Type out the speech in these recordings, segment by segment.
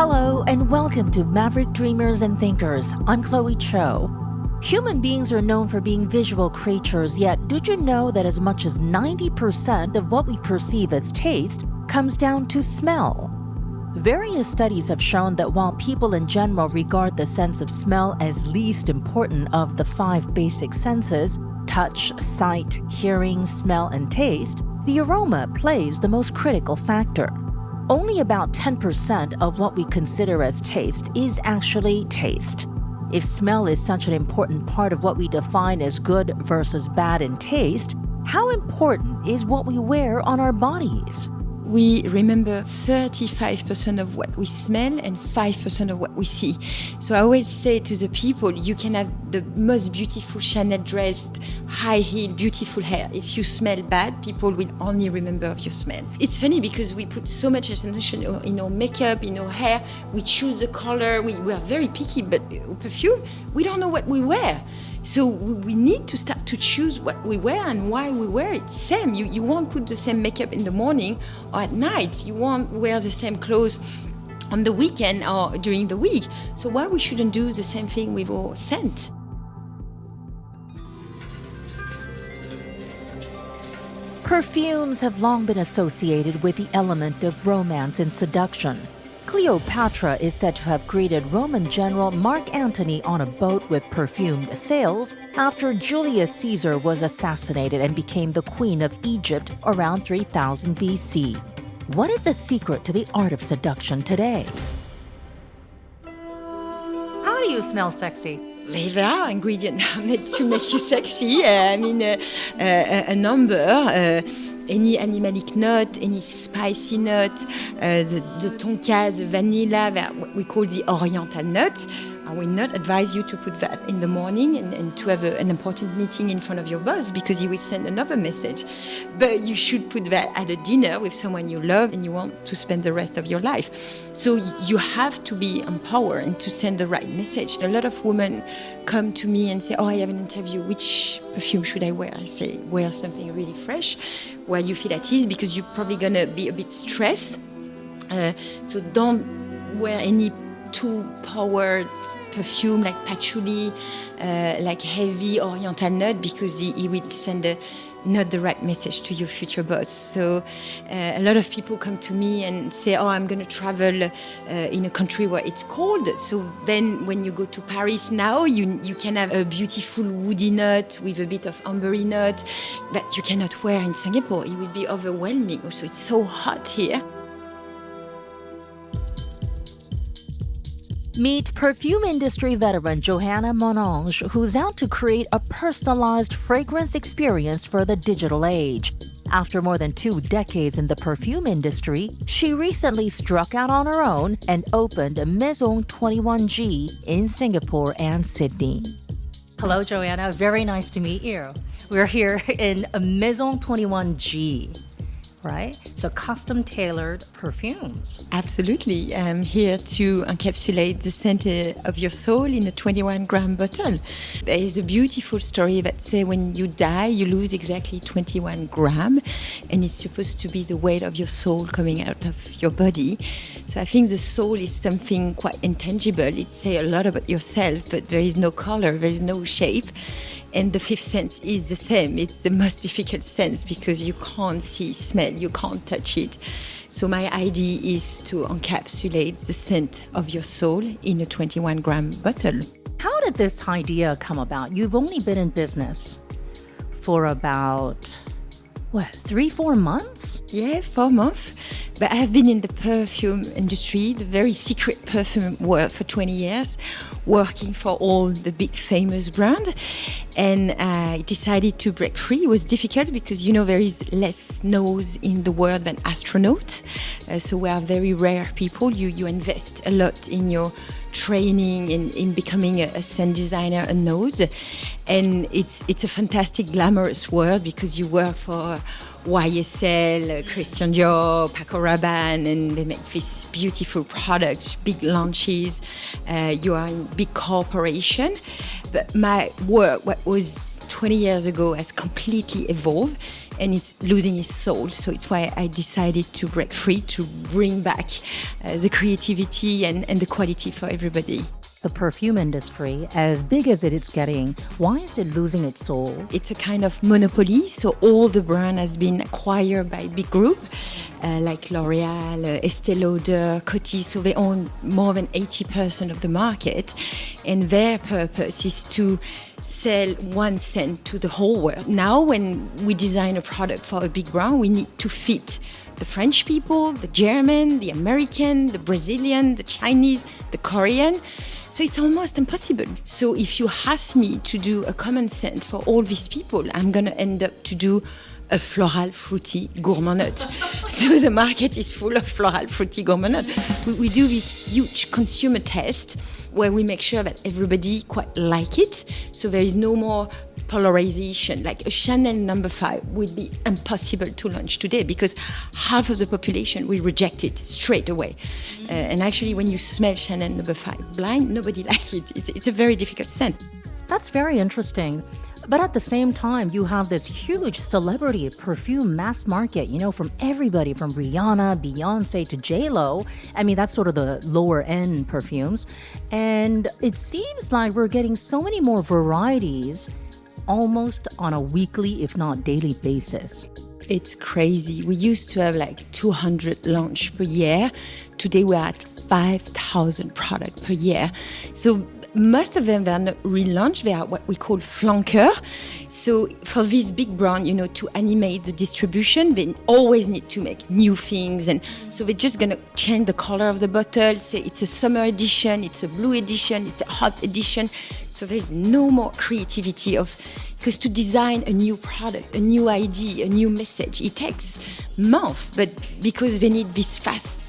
Hello and welcome to Maverick Dreamers and Thinkers. I'm Chloe Cho. Human beings are known for being visual creatures, yet did you know that as much as 90% of what we perceive as taste comes down to smell? Various studies have shown that while people in general regard the sense of smell as least important of the 5 basic senses, touch, sight, hearing, smell, and taste, the aroma plays the most critical factor. Only about 10% of what we consider as taste is actually taste. If smell is such an important part of what we define as good versus bad in taste, how important is what we wear on our bodies? We remember 35% of what we smell and 5% of what we see. So I always say to the people, you can have the most beautiful Chanel dress, high heel, beautiful hair. If you smell bad, people will only remember of your smell. It's funny because we put so much attention in our makeup, in our hair. We choose the color. We are very picky, but perfume, we don't know what we wear. So we need to start to choose what we wear and why we wear it. Same, you won't put the same makeup in the morning or at night. You won't wear the same clothes on the weekend or during the week. So why we shouldn't do the same thing with our scent? Perfumes have long been associated with the element of romance and seduction. Cleopatra is said to have greeted Roman general Mark Antony on a boat with perfumed sails after Julius Caesar was assassinated and became the queen of Egypt around 3000 BC. What is the secret to the art of seduction today? How do you smell sexy? There are ingredients made to make you sexy. A number. Any animalic note, any spicy note, the tonka, the vanilla, what we call the oriental note. I will not advise you to put that in the morning and to have an important meeting in front of your boss because he will send another message. But you should put that at a dinner with someone you love and you want to spend the rest of your life. So you have to be empowered and to send the right message. A lot of women come to me and say, oh, I have an interview. Which perfume should I wear? I say, wear something really fresh where you feel at ease because you're probably going to be a bit stressed. So don't wear any too powered perfume like patchouli, like heavy oriental note because he will send not the right message to your future boss. So a lot of people come to me and say, oh, I'm going to travel in a country where it's cold. So then when you go to Paris now, you can have a beautiful woody note with a bit of ambery note that you cannot wear in Singapore. It will be overwhelming. Also, it's so hot here. Meet perfume industry veteran Johanna Monange, who's out to create a personalized fragrance experience for the digital age. After more than 2 decades in the perfume industry, she recently struck out on her own and opened a Maison 21G in Singapore and Sydney. Hello, Johanna. Very nice to meet you. We're here in a Maison 21G. Right? So custom-tailored perfumes. Absolutely. I'm here to encapsulate the scent of your soul in a 21-gram bottle. There is a beautiful story that says when you die, you lose exactly 21 grams, and it's supposed to be the weight of your soul coming out of your body. So I think the soul is something quite intangible. It says a lot about yourself, but there is no color, there is no shape. And the 5th sense is the same. It's the most difficult sense because you can't see, smell, you can't touch it. So my idea is to encapsulate the scent of your soul in a 21-gram bottle. How did this idea come about? You've only been in business for about, 3-4 months? Yeah, 4 months. But I have been in the perfume industry, the very secret perfume world for 20 years, working for all the big famous brands. And I decided to break free. It was difficult because, there is less nose in the world than astronauts. So we are very rare people. You invest a lot in your training in becoming a scent designer, a nose. And it's a fantastic, glamorous world because you work for YSL, Christian Dior, Paco Rabanne, and they make this beautiful products, big launches. You are in big corporation. But my work, what was 20 years ago has completely evolved and it's losing its soul. So it's why I decided to break free, to bring back the creativity and the quality for everybody. The perfume industry, as big as it is getting, why is it losing its soul? It's a kind of monopoly, so all the brand has been acquired by big group like L'Oréal, Estée Lauder, Coty, so they own more than 80% of the market, and their purpose is to sell 1 cent to the whole world. Now, when we design a product for a big brand, we need to fit the French people, the German, the American, the Brazilian, the Chinese, the Korean. So it's almost impossible. So if you ask me to do a common scent for all these people, I'm going to end up to do a floral, fruity, gourmand nut. So the market is full of floral, fruity, gourmand nut. We do this huge consumer test where we make sure that everybody quite like it. So there is no more polarization. Like a Chanel No. 5 would be impossible to launch today because half of the population will reject it straight away. And actually, when you smell Chanel No. 5 blind, nobody likes it. It's a very difficult scent. That's very interesting. But at the same time, you have this huge celebrity perfume mass market, from everybody from Rihanna, Beyonce to J-Lo. I mean, that's sort of the lower end perfumes. And it seems like we're getting so many more varieties almost on a weekly, if not daily basis. It's crazy. We used to have like 200 launch per year. Today we're at 5,000 products per year. So most of them are not relaunched. They are what we call flanker. So for this big brand, to animate the distribution, they always need to make new things. And so they're just going to change the color of the bottle, say it's a summer edition, it's a blue edition, it's a hot edition. So there's no more creativity because to design a new product, a new idea, a new message, it takes months. But because they need this fast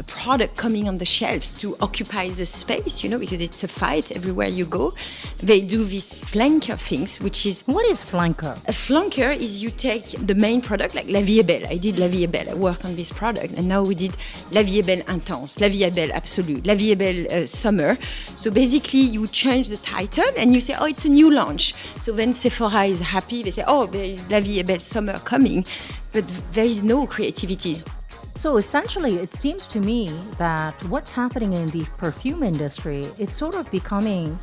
product coming on the shelves to occupy the space, because it's a fight everywhere you go. They do these flanker things, which is... What is flanker? A flanker is you take the main product, like La Vie est Belle. I did La Vie est Belle. I work on this product. And now we did La Vie est Belle Intense, La Vie est Belle Absolue, La Vie est Belle Summer. So basically, you change the title and you say, oh, it's a new launch. So when Sephora is happy, they say, oh, there is La Vie est Belle Summer coming. But there is no creativity. So essentially, it seems to me that what's happening in the perfume industry, it's sort of becoming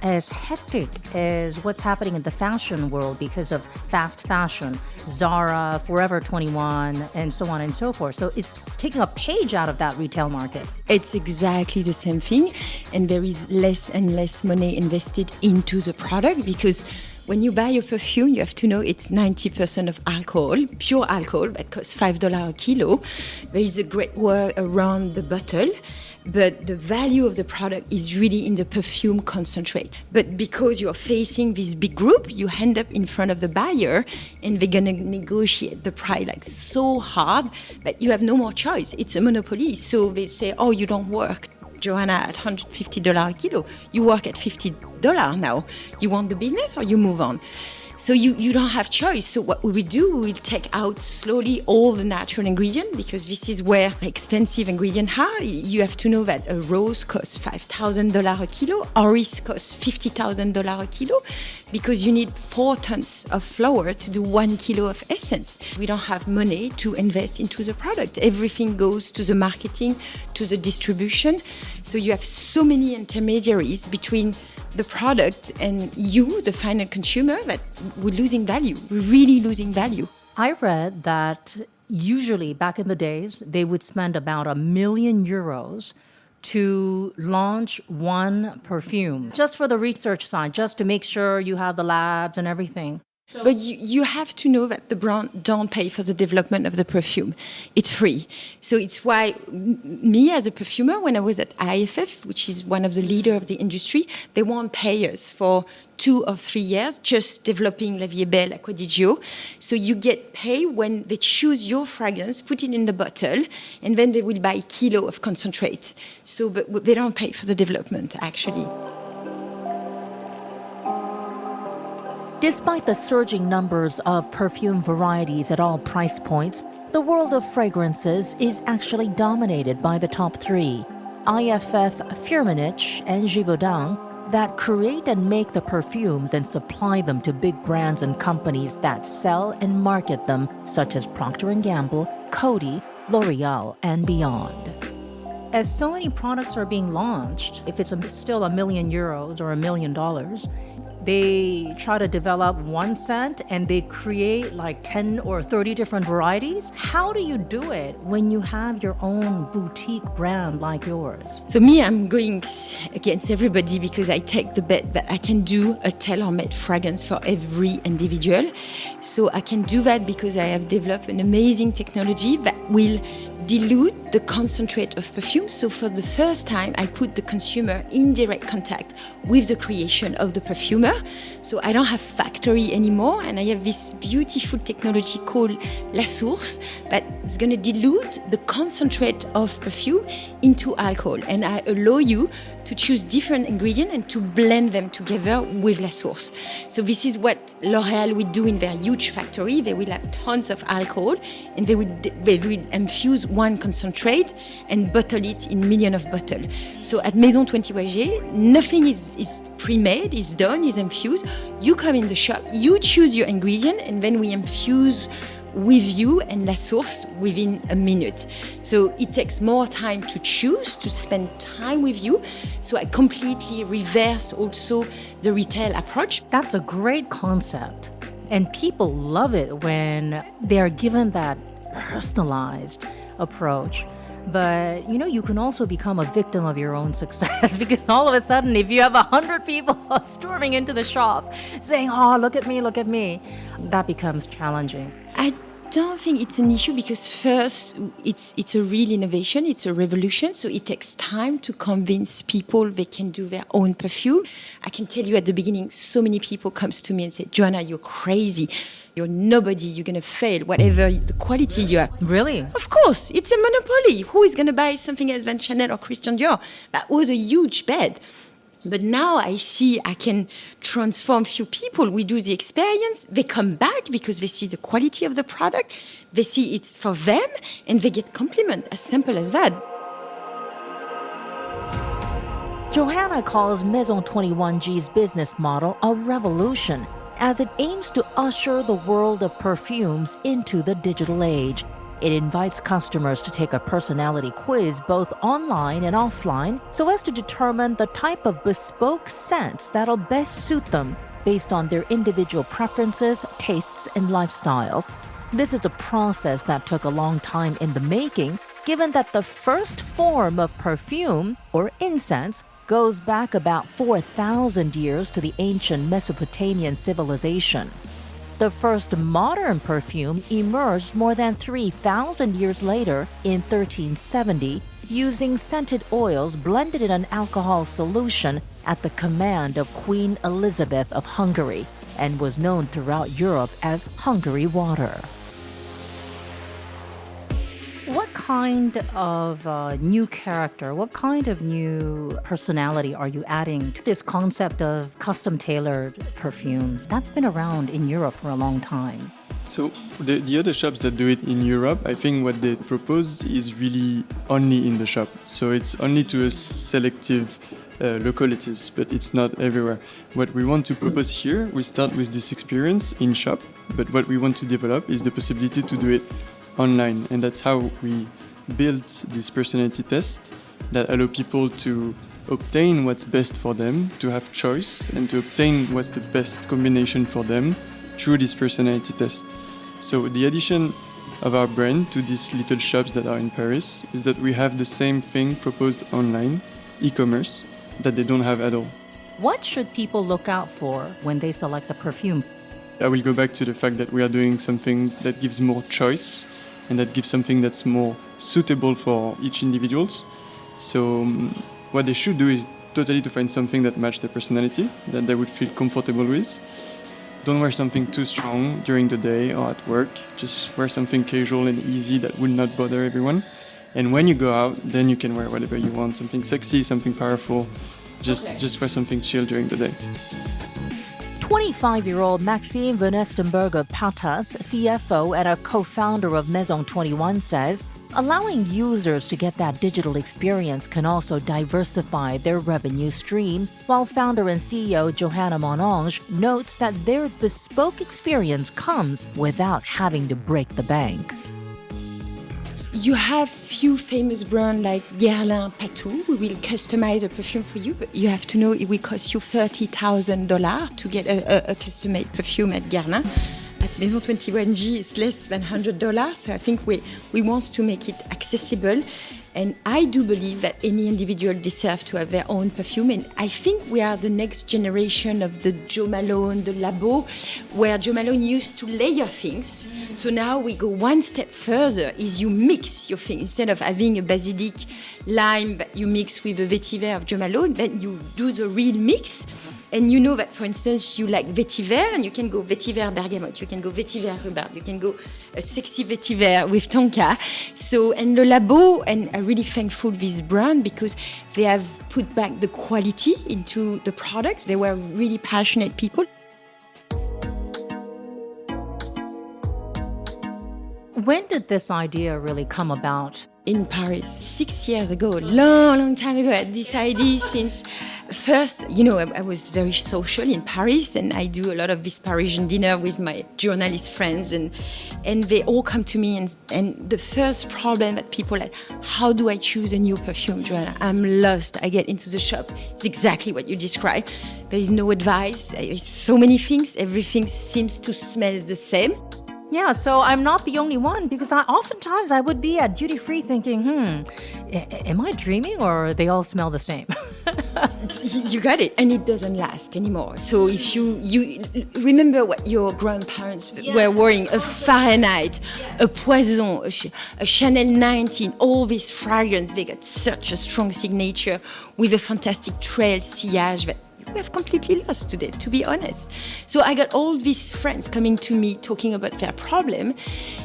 as hectic as what's happening in the fashion world because of fast fashion, Zara, Forever 21, and so on and so forth. So it's taking a page out of that retail market. It's exactly the same thing. And there is less and less money invested into the product because when you buy a perfume, you have to know it's 90% of alcohol, pure alcohol, that costs $5 a kilo. There is a great work around the bottle, but the value of the product is really in the perfume concentrate. But because you're facing this big group, you end up in front of the buyer and they're going to negotiate the price like so hard that you have no more choice. It's a monopoly. So they say, oh, you don't work, Johanna, at $150 a kilo. You work at $50 now. You want the business or you move on? So you don't have choice. So what we will do, we will take out slowly all the natural ingredients because this is where expensive ingredients are. You have to know that a rose costs $5,000 a kilo, oris costs $50,000 a kilo because you need 4 tons of flour to do 1 kilo of essence. We don't have money to invest into the product. Everything goes to the marketing, to the distribution. So you have so many intermediaries between the product and you, the final consumer, that we're losing value. We're really losing value. I read that usually back in the days, they would spend about €1 million to launch one perfume, just for the research side, just to make sure you have the labs and everything. But you have to know that the brand don't pay for the development of the perfume. It's free. So it's why me as a perfumer, when I was at IFF, which is one of the leaders of the industry, they won't pay us for 2 or 3 years just developing La Vie est Belle, Acqua di Gio. So you get paid when they choose your fragrance, put it in the bottle, and then they will buy a kilo of concentrate. So but they don't pay for the development, actually. Despite the surging numbers of perfume varieties at all price points, the world of fragrances is actually dominated by the top 3. IFF, Firmenich, and Givaudan that create and make the perfumes and supply them to big brands and companies that sell and market them, such as Procter & Gamble, Coty, L'Oreal, and beyond. As so many products are being launched, if it's still €1 million or $1 million, they try to develop one scent and they create like 10 or 30 different varieties. How do you do it when you have your own boutique brand like yours? So me, I'm going against everybody because I take the bet that I can do a tailor-made fragrance for every individual. So I can do that because I have developed an amazing technology that will dilute the concentrate of perfume. So for the first time, I put the consumer in direct contact with the creation of the perfumer. So I don't have factory anymore, and I have this beautiful technology called La Source that is going to dilute the concentrate of perfume into alcohol. And I allow you to choose different ingredients and to blend them together with La Source. So this is what L'Oreal will do in their huge factory. They will have tons of alcohol and they will infuse one concentrate and bottle it in millions of bottles. So at Maison 21G, nothing is pre-made, is done, is infused. You come in the shop, you choose your ingredient, and then we infuse with you and La Source within a minute. So it takes more time to choose, to spend time with you. So I completely reverse also the retail approach. That's a great concept. And people love it when they're given that personalized approach. But, you can also become a victim of your own success because all of a sudden, if you have 100 people storming into the shop saying, oh, look at me, that becomes challenging. I don't think it's an issue because first, it's a real innovation, it's a revolution, so it takes time to convince people they can do their own perfume. I can tell you at the beginning, so many people comes to me and say, Johanna, you're crazy. You're nobody, you're going to fail, whatever the quality you have. Really? Of course, it's a monopoly. Who is going to buy something else than Chanel or Christian Dior? That was a huge bet. But now I see I can transform few people. We do the experience. They come back because they see the quality of the product. They see it's for them and they get compliment. As simple as that. Johanna calls Maison 21G's business model a revolution, as it aims to usher the world of perfumes into the digital age. It invites customers to take a personality quiz both online and offline so as to determine the type of bespoke scents that'll best suit them based on their individual preferences, tastes, and lifestyles. This is a process that took a long time in the making, given that the first form of perfume, or incense, goes back about 4,000 years to the ancient Mesopotamian civilization. The first modern perfume emerged more than 3,000 years later in 1370, using scented oils blended in an alcohol solution at the command of Queen Elizabeth of Hungary, and was known throughout Europe as Hungary water. What kind of new character, what kind of new personality are you adding to this concept of custom-tailored perfumes? That's been around in Europe for a long time. So the other shops that do it in Europe, I think what they propose is really only in the shop. So it's only to a selective localities, but it's not everywhere. What we want to propose here, we start with this experience in shop, but what we want to develop is the possibility to do it online, and that's how we built this personality test that allow people to obtain what's best for them, to have choice, and to obtain what's the best combination for them through this personality test. So the addition of our brand to these little shops that are in Paris is that we have the same thing proposed online, e-commerce, that they don't have at all. What should people look out for when they select a perfume? I will go back to the fact that we are doing something that gives more choice and that gives something that's more suitable for each individuals. So what they should do is totally to find something that matches their personality, that they would feel comfortable with. Don't wear something too strong during the day or at work. Just wear something casual and easy that will not bother everyone. And when you go out, then you can wear whatever you want, something sexy, something powerful. Just wear something chill during the day. 25-year-old Maxime Vanhoestemberghe, CFO and a co-founder of Maison 21, says Allowing users to get that digital experience can also diversify their revenue stream, while founder and CEO Johanna Monange notes that their bespoke experience comes without having to break the bank. You have few famous brands like Guerlain, Patou, who will customize a perfume for you, but you have to know it will cost you $30,000 to get a custom-made perfume at Guerlain. At Maison 21G, it's less than $100, so I think we want to make it accessible. And I do believe that any individual deserves to have their own perfume. And I think we are the next generation of the Jo Malone, the Labo, where Jo Malone used to layer things. So now we go one step further, is you mix your thing. Instead of having a basilic lime that you mix with a vetiver of Jo Malone, then you do the real mix. And you know that, for instance, you like vetiver, and you can go vetiver bergamot, you can go vetiver rhubarbe, you can go a sexy vetiver with tonka. So, and Le Labo, and I'm really thankful this brand because they have put back the quality into the product. They were really passionate people. When did this idea really come about? In Paris, 6 years ago, long time ago, I had this idea since first, I was very social in Paris, and I do a lot of this Parisian dinner with my journalist friends, and they all come to me, and the first problem that people have, how do I choose a new perfume, Johanna? I'm lost. I get into the shop. It's exactly what you described. There is no advice. There's so many things. Everything seems to smell the same. Yeah, so I'm not the only one, because oftentimes I would be at duty free thinking, am I dreaming, or they all smell the same? You got it, and it doesn't last anymore. So if you remember what your grandparents were wearing, a Fahrenheit, a Poison, a Chanel 19, all these fragrance, they got such a strong signature with a fantastic trail sillage that we have completely lost today, to be honest. So I got all these friends coming to me talking about their problem.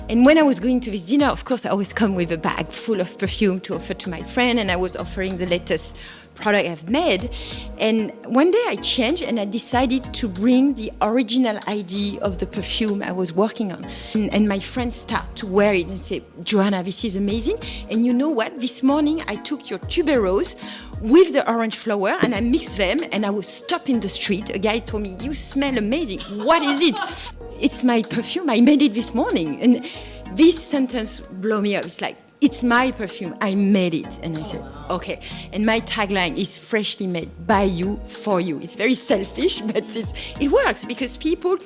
And when I was going to this dinner, of course, I always come with a bag full of perfume to offer to my friend, and I was offering the latest product I've made. And one day I changed, and I decided to bring the original idea of the perfume I was working on. And my friends start to wear it and say, Johanna, this is amazing. And you know what? This morning I took your tuberose with the orange flower, and I mixed them, and I was stopped in the street. A guy told me, you smell amazing. What is it? It's my perfume. I made it this morning. And this sentence blew me up. It's like, it's my perfume. I made it. And I said, okay. And my tagline is freshly made by you, for you. It's very selfish, but it works, because people,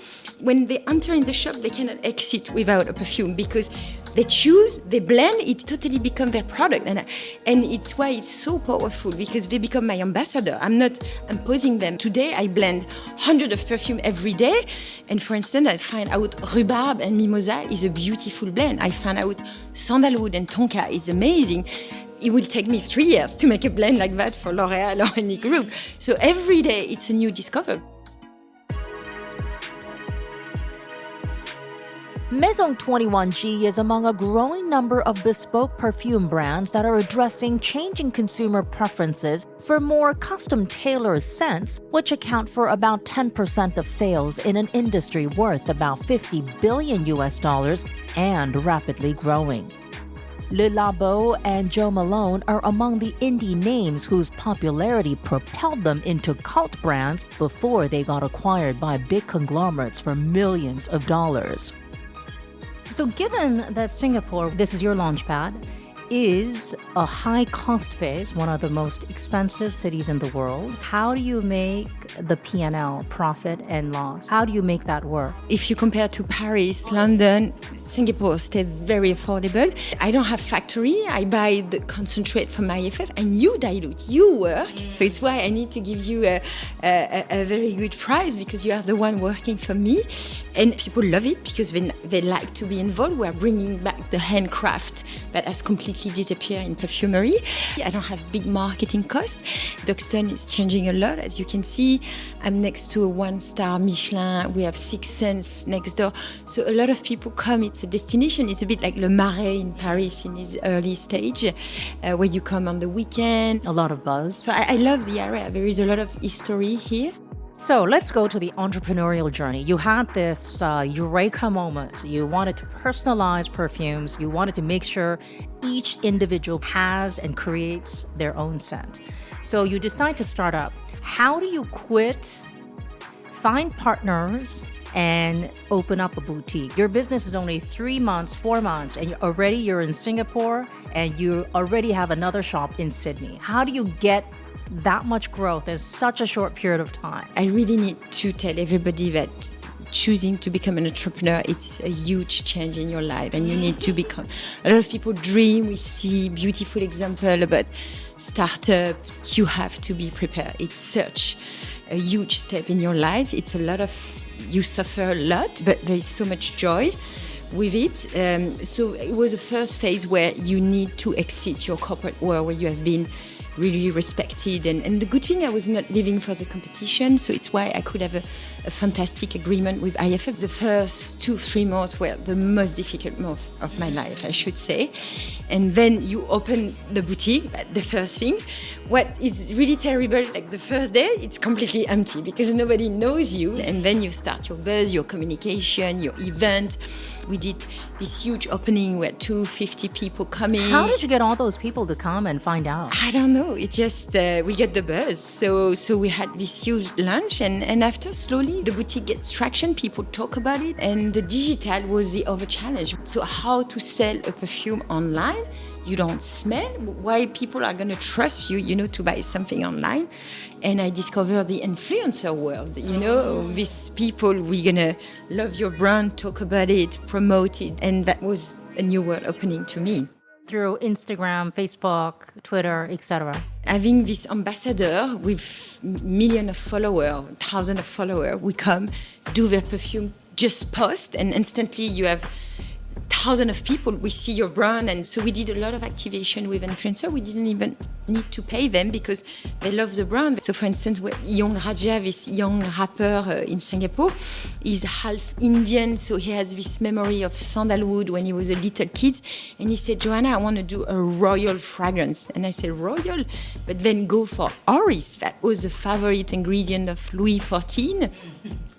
when they enter in the shop, they cannot exit without a perfume, because they choose, they blend, it totally becomes their product. And it's why it's so powerful, because they become my ambassador. I'm not imposing them. Today, I blend hundreds of perfume every day. And for instance, I find out rhubarbe and mimosa is a beautiful blend. I find out sandalwood and tonka is amazing. It will take me 3 years to make a blend like that for L'Oréal or any group. So every day, it's a new discovery. Maison 21G is among a growing number of bespoke perfume brands that are addressing changing consumer preferences for more custom-tailored scents, which account for about 10% of sales in an industry worth about $50 billion and rapidly growing. Le Labo and Jo Malone are among the indie names whose popularity propelled them into cult brands before they got acquired by big conglomerates for millions of dollars. So given that Singapore, this is your launchpad, is a high cost base, one of the most expensive cities in the world, how do you make the P&L, profit and loss? How do you make that work? If you compare to Paris, London, Singapore stay very affordable. I don't have factory. I buy the concentrate from my IFF, and you dilute, you work. So it's why I need to give you a very good price, because you are the one working for me. And people love it because they like to be involved. We are bringing back the handcraft that has completely disappeared in perfumery. I don't have big marketing costs. Duxton is changing a lot. As you can see, I'm next to a 1-star Michelin. We have 6 Sense next door. So a lot of people come. It's a destination. It's a bit like Le Marais in Paris in its early stage, where you come on the weekend. A lot of buzz. So I love the area. There is a lot of history here. So let's go to the entrepreneurial journey. You had this eureka moment. You wanted to personalize perfumes. You wanted to make sure each individual has and creates their own scent. So you decide to start up. How do you quit, find partners, and open up a boutique? Your business is only 3 months, 4 months, and you're in Singapore, and you already have another shop in Sydney. How do you get that much growth in such a short period of time? I really need to tell everybody that choosing to become an entrepreneur, it's a huge change in your life, and you need to become. A lot of people dream. We see beautiful example about startup. You have to be prepared. It's such a huge step in your life. It's a lot of, you suffer a lot, but there is so much joy with it. So it was a first phase where you need to exit your corporate world, where you have been really respected. And the good thing, I was not living for the competition, so it's why I could have a fantastic agreement with IFF. The first 2-3 months were the most difficult month of my life, I should say. And then you open the boutique, the first thing. What is really terrible, like the first day, it's completely empty because nobody knows you. And then you start your buzz, your communication, your event. We did this huge opening where 250 people coming. How did you get all those people to come and find out? I don't know. It just, we get the buzz. So we had this huge lunch, and after slowly the boutique gets traction, people talk about it, and the digital was the other challenge. So how to sell a perfume online? You don't smell. Why people are going to trust you, to buy something online? And I discovered the influencer world. These people, we're going to love your brand, talk about it, promote it. And that was a new world opening to me. Through Instagram, Facebook, Twitter, etc. Having this ambassador with millions of followers, thousands of followers, we come, do their perfume, just post, and instantly you have thousands of people, we see your brand. And so we did a lot of activation with influencers. We didn't even need to pay them because they love the brand. So for instance, Young Raja, this young rapper in Singapore, is half Indian. So he has this memory of sandalwood when he was a little kid. And he said, Johanna, I want to do a royal fragrance. And I said, royal? But then go for Oris. That was the favorite ingredient of Louis XIV.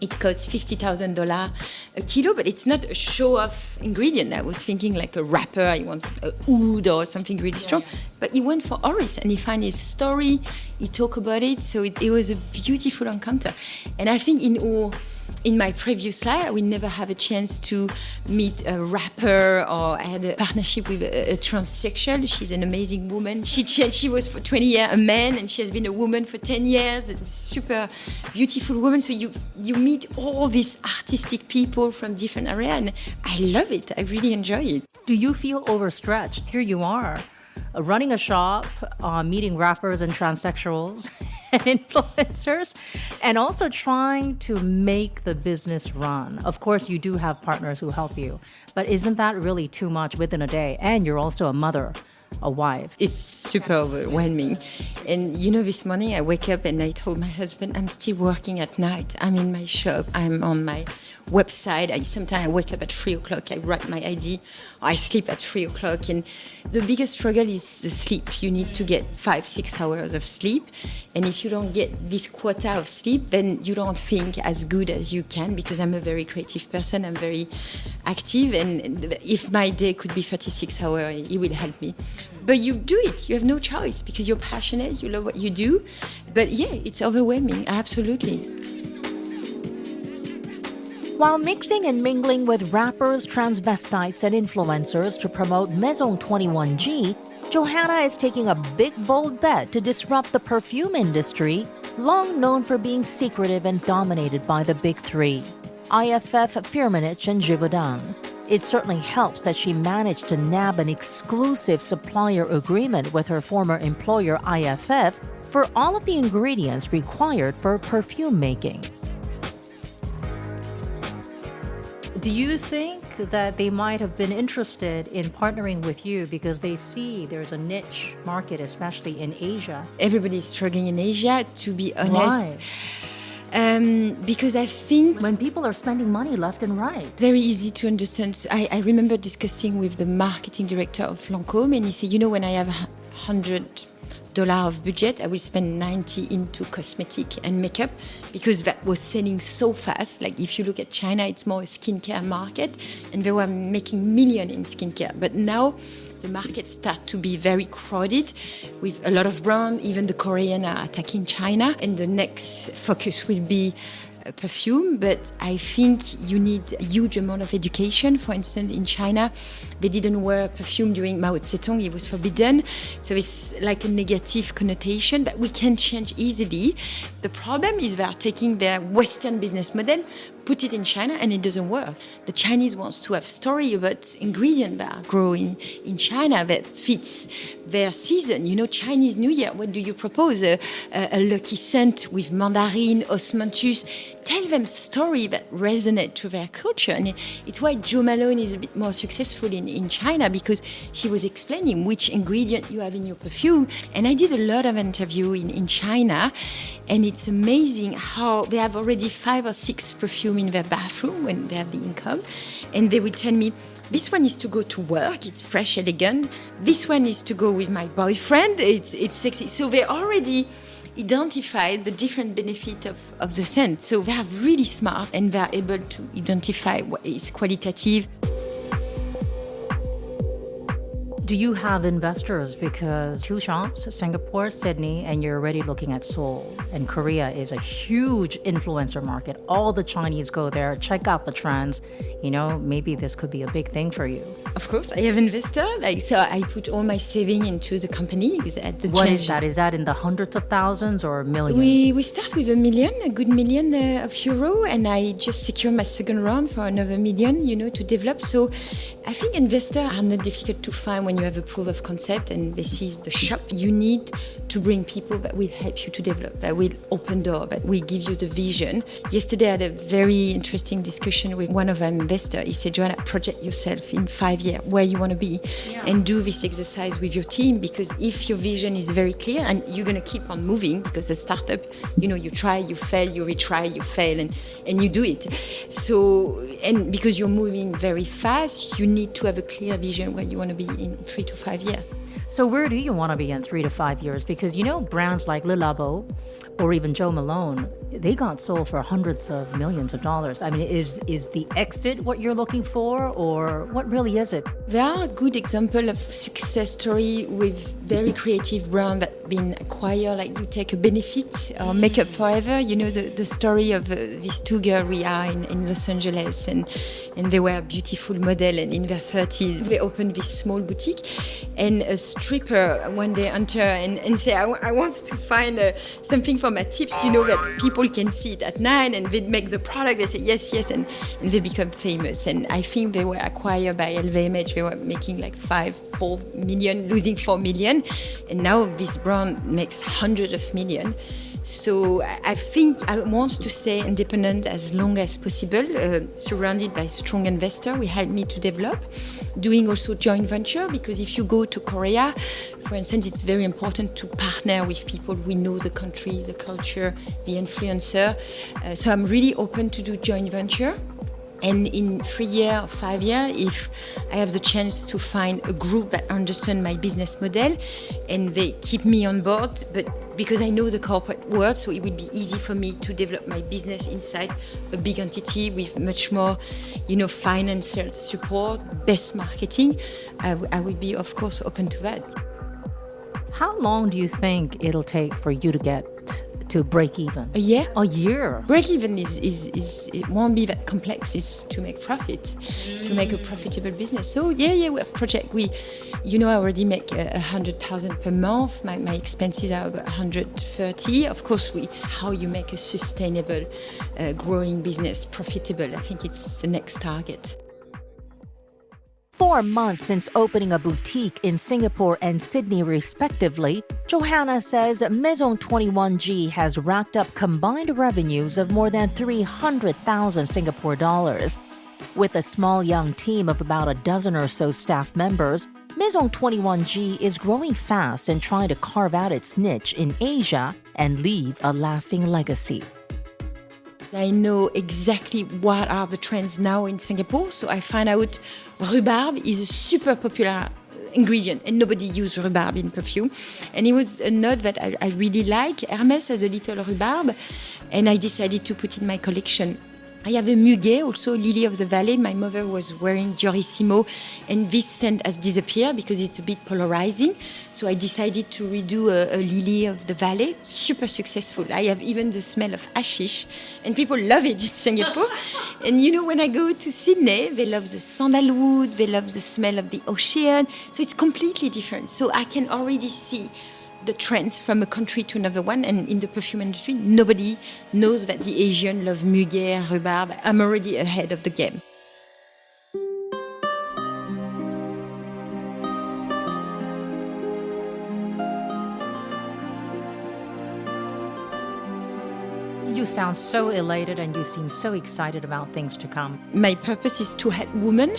It costs $50,000 a kilo, but it's not a show-off ingredient. I was thinking like a rapper, he wants a oud or something really strong. Yes. But he went for Oris, and he found his story, he talked about it, so it was a beautiful encounter. And I think in my previous life, I would never have a chance to meet a rapper, or I had a partnership with a transsexual. She's an amazing woman. She was for 20 years a man, and she has been a woman for 10 years. It's a super beautiful woman. So you meet all these artistic people from different areas, and I love it. I really enjoy it. Do you feel overstretched? Here you are, running a shop, meeting rappers and transsexuals and influencers, and also trying to make the business run. Of course, you do have partners who help you, but isn't that really too much within a day? And you're also a mother, a wife. It's super overwhelming. And this morning I wake up and I told my husband, I'm still working at night. I'm in my shop. I'm on my website. Sometimes I wake up at 3 o'clock. I write my ID. I sleep at 3 o'clock. And the biggest struggle is the sleep. You need to get 5-6 hours of sleep. And if you don't get this quota of sleep, then you don't think as good as you can, because I'm a very creative person. I'm very active. And if my day could be 36 hours, it will help me. But you do it. You have no choice because you're passionate. You love what you do. But yeah, it's overwhelming. Absolutely. While mixing and mingling with rappers, transvestites, and influencers to promote Maison 21G, Johanna is taking a big, bold bet to disrupt the perfume industry, long known for being secretive and dominated by the big three, IFF, Firmenich, and Givaudan. It certainly helps that she managed to nab an exclusive supplier agreement with her former employer, IFF, for all of the ingredients required for perfume making. Do you think that they might have been interested in partnering with you because they see there's a niche market, especially in Asia? Everybody's struggling in Asia, to be honest. Why? Because I think when people are spending money left and right. Very easy to understand. I remember discussing with the marketing director of Lancôme, and he said, when I have 100 of budget, I will spend 90 into cosmetic and makeup because that was selling so fast. Like if you look at China, it's more a skincare market and they were making millions in skincare. But now the market start to be very crowded with a lot of brands. Even the Koreans are attacking China. And the next focus will be perfume, but I think you need a huge amount of education. For instance, in China, they didn't wear perfume during Mao Zedong. It was forbidden. So it's like a negative connotation that we can change easily. The problem is they are taking their Western business model, put it in China, and it doesn't work. The Chinese wants to have story about ingredients that are growing in China that fits their season. You know, Chinese New Year, what do you propose? A lucky scent with mandarin, osmanthus. Tell them story that resonate to their culture. And it's why Jo Malone is a bit more successful in China, because she was explaining which ingredient you have in your perfume. And I did a lot of interview in China, and it's amazing how they have already 5 or 6 perfume in their bathroom when they have the income. And they would tell me, this one is to go to work, it's fresh, elegant. This one is to go with my boyfriend, it's sexy. So they already identified the different benefit of the scent. So they are really smart and they are able to identify what is qualitative. Do you have investors? Because 2 shops, Singapore, Sydney, and you're already looking at Seoul. And Korea is a huge influencer market. All the Chinese go there. Check out the trends. You know, maybe this could be a big thing for you. Of course, I have investor. So I put all my saving into the company. At the What is that? Is that in the hundreds of thousands or millions? We start with a good million of euro, and I just secure my second round for another million, to develop. So I think investors are not difficult to find when you have a proof of concept and this is the shop. You need to bring people that will help you to develop, that will open door, that will give you the vision. Yesterday I had a very interesting discussion with one of our investors. He said, Johanna, project yourself in 5 years where you want to be and do this exercise with your team, because if your vision is very clear and you're going to keep on moving, because a startup, you try, you fail, you retry, you fail, and you do it. So, and because you're moving very fast, you need to have a clear vision where you want to be in 3 to 5 years. So where do you want to be in 3 to 5 years? Because brands like Le Labo or even Jo Malone, they got sold for hundreds of millions of dollars. I mean, is the exit what you're looking for, or what really is it? There are good examples of success story with very creative brands that been acquired. Like you take a Benefit or Makeup Forever. The story of these 2 girls we are in Los Angeles, and they were beautiful model, and in their 30s they opened this small boutique, and a stripper one day enter and say, I want to find something for my tips, that people can see it at night, and they make the product, they say yes, and they become famous. And I think they were acquired by LVMH. They were making like 4 million, losing 4 million, and now this brand makes hundreds of millions. So I think I want to stay independent as long as possible, surrounded by strong investors will help me to develop. Doing also joint venture, because if you go to Korea, for instance, it's very important to partner with people we know the country, the culture, the influencer. So I'm really open to do joint venture. And in 3 years or 5 years, if I have the chance to find a group that understands my business model and they keep me on board, but because I know the corporate world, so it would be easy for me to develop my business inside a big entity with much more, financial support, best marketing, I would be, of course, open to that. How long do you think it'll take for you to get to break even? A year? A year. Break even is it won't be that complex. It's to make profit, to make a profitable business. So we have project. I already make 100,000 per month. My expenses are about 130. Of course, how you make a sustainable, growing business profitable. I think it's the next target. 4 months since opening a boutique in Singapore and Sydney, respectively, Johanna says Maison 21G has racked up combined revenues of more than 300,000 Singapore dollars. With a small young team of about a dozen or so staff members, Maison 21G is growing fast and trying to carve out its niche in Asia and leave a lasting legacy. I know exactly what are the trends now in Singapore, so I find out rhubarb is a super popular ingredient, and nobody used rhubarb in perfume. And it was a note that I really like. Hermès has a little rhubarb, and I decided to put in my collection. I have a muguet, also lily of the valley. My mother was wearing Diorissimo, and this scent has disappeared because it's a bit polarizing. So I decided to redo a lily of the valley. Super successful. I have even the smell of hashish, and people love it in Singapore. And when I go to Sydney, they love the sandalwood, they love the smell of the ocean. So it's completely different. So I can already see the trends from a country to another one, and in the perfume industry, nobody knows that the Asian love muguet, rhubarb. I'm already ahead of the game. You sound so elated and you seem so excited about things to come. My purpose is to help women,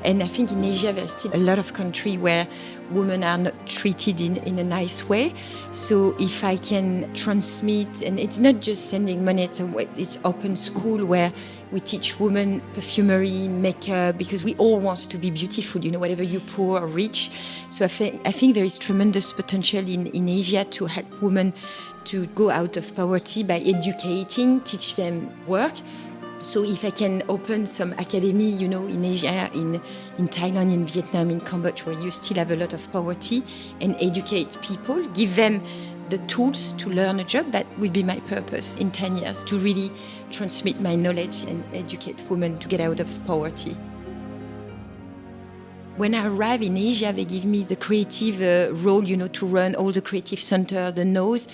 and I think in Asia there's still a lot of countries where women are not treated in a nice way. So if I can transmit, and it's not just sending money, it's open school where we teach women perfumery, makeup, because we all want to be beautiful, whatever you're poor or rich. So I think there is tremendous potential in Asia to help women to go out of poverty by educating, teach them work. So if I can open some academy, in Asia, in Thailand, in Vietnam, in Cambodia, where you still have a lot of poverty, and educate people, give them the tools to learn a job, that would be my purpose in 10 years, to really transmit my knowledge and educate women to get out of poverty. When I arrive in Asia, they give me the creative role, to run all the creative center, the nose.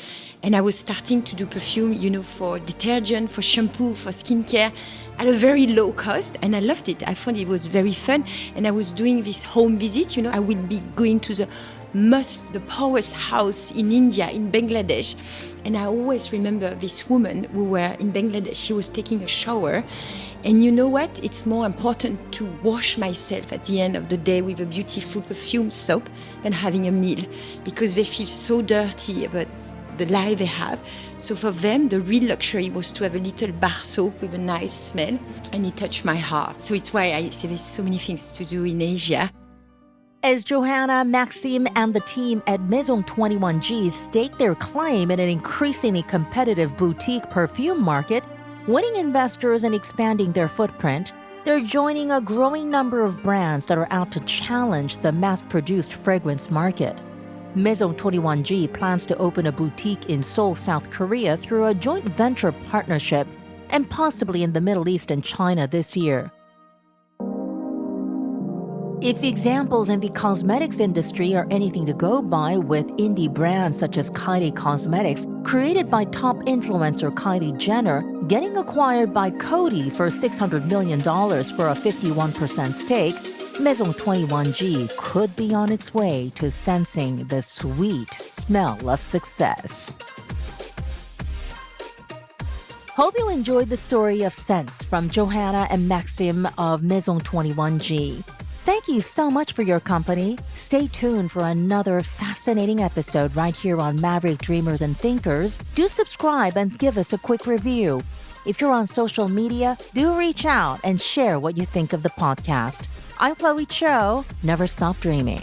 And I was starting to do perfume, for detergent, for shampoo, for skincare at a very low cost. And I loved it. I found it was very fun. And I was doing this home visit, I would be going to the powerhouse in India, in Bangladesh. And I always remember this woman who were in Bangladesh. She was taking a shower. And you know what? It's more important to wash myself at the end of the day with a beautiful perfume soap than having a meal, because they feel so dirty about the life they have. So for them, the real luxury was to have a little bar soap with a nice smell, and it touched my heart. So it's why I say there's so many things to do in Asia. As Johanna, Maxime, and the team at Maison 21G stake their claim in an increasingly competitive boutique perfume market, winning investors and expanding their footprint, they're joining a growing number of brands that are out to challenge the mass-produced fragrance market. Maison 21G plans to open a boutique in Seoul, South Korea through a joint venture partnership, and possibly in the Middle East and China this year. If examples in the cosmetics industry are anything to go by, with indie brands such as Kylie Cosmetics, created by top influencer Kylie Jenner, getting acquired by Coty for $600 million for a 51% stake, Maison 21G could be on its way to sensing the sweet smell of success. Hope you enjoyed the story of scents from Johanna and Maxime of Maison 21G. Thank you so much for your company. Stay tuned for another fascinating episode right here on Maverick Dreamers and Thinkers. Do subscribe and give us a quick review. If you're on social media, do reach out and share what you think of the podcast. I'm Chloe Cho. Never stop dreaming.